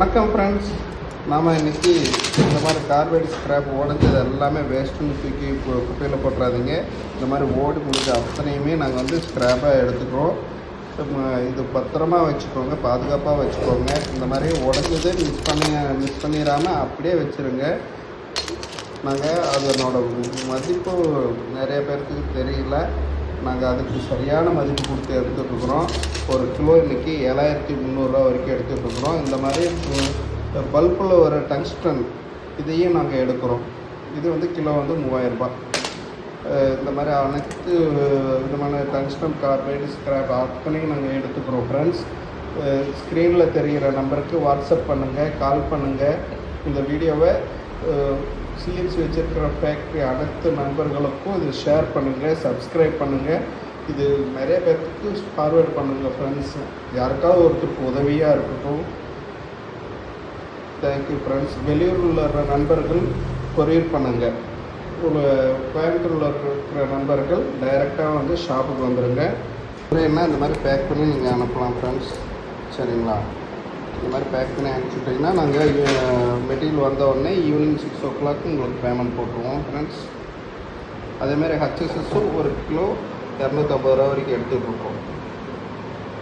வணக்கம் ஃப்ரெண்ட்ஸ், நாம் இன்றைக்கி இந்த மாதிரி கார்பேட் ஸ்க்ராப் உடஞ்சது எல்லாமே வேஸ்ட்டுன்னு தூக்கி குப்பையில் போட்டுறாதீங்க. இந்த மாதிரி ஓடி முடிஞ்ச அத்தனையுமே நாங்கள் வந்து ஸ்க்ராப்பாக எடுத்துக்கிறோம். இது பத்திரமா வச்சுக்கோங்க, பாதுகாப்பாக வச்சுக்கோங்க. இந்த மாதிரி உடஞ்சது மிஸ் பண்ணிடாமல் அப்படியே வச்சுருங்க. நாங்கள் அதனோட மதிப்பு நிறைய பேருக்கு தெரியல. நாங்கள் அதுக்கு சரியான மதிப்பு கொடுத்து எடுத்துகிட்ருக்குறோம். ஒரு கிலோ இன்றைக்கி 7300 வரைக்கும் எடுத்துகிட்ருக்குறோம். இந்த மாதிரி பல்பில் ஒரு டங்ஸ்டன் இதையும் நாங்கள் எடுக்கிறோம். இது வந்து கிலோ வந்து 3000 ரூபாய். இந்த மாதிரி அனைத்து விதமான டங்ஸ்டன் கார்பைடு ஸ்க்ராப் அத்தனையும் நாங்கள் எடுத்துக்கிறோம். ஃப்ரெண்ட்ஸ், ஸ்க்ரீனில் தெரிகிற நம்பருக்கு வாட்ஸ்அப் பண்ணுங்கள், கால் பண்ணுங்கள். இந்த வீடியோவை சிஎன்சி வச்சுருக்கிற ஃபேக்ட்ரி அனைத்து நண்பர்களுக்கும் இது ஷேர் பண்ணுங்கள், சப்ஸ்கிரைப் பண்ணுங்கள். இது நிறைய பேர்த்துக்கு ஃபார்வேர்ட் பண்ணுங்கள் ஃப்ரெண்ட்ஸ். யாருக்காவது ஒருத்தருக்கு உதவியாக இருக்கட்டும். Thank you friends. வெளியூரில் உள்ள நண்பர்கள் கொரியர் பண்ணுங்கள். கோயம்புத்தூரில் இருக்கிற நண்பர்கள் டைரெக்டாக வந்து ஷாப்புக்கு வந்துடுங்க. என்ன இந்த மாதிரி பேக் பண்ணி நீங்கள் அனுப்பலாம் ஃப்ரெண்ட்ஸ். சரிங்களா? இந்த மாதிரி பேக் பண்ணி அனுப்பிச்சுட்டிங்கன்னா நாங்கள் மெட்டீரியல் வந்த உடனே ஈவினிங் 6 o'clock உங்களுக்கு பேமெண்ட் போட்டுருவோம் ஃப்ரெண்ட்ஸ். அதேமாதிரி ஹச்எஸ்எஸும் ஒரு கிலோ 250 ரூபா வரைக்கும் எடுத்துகிட்ருக்கோம்.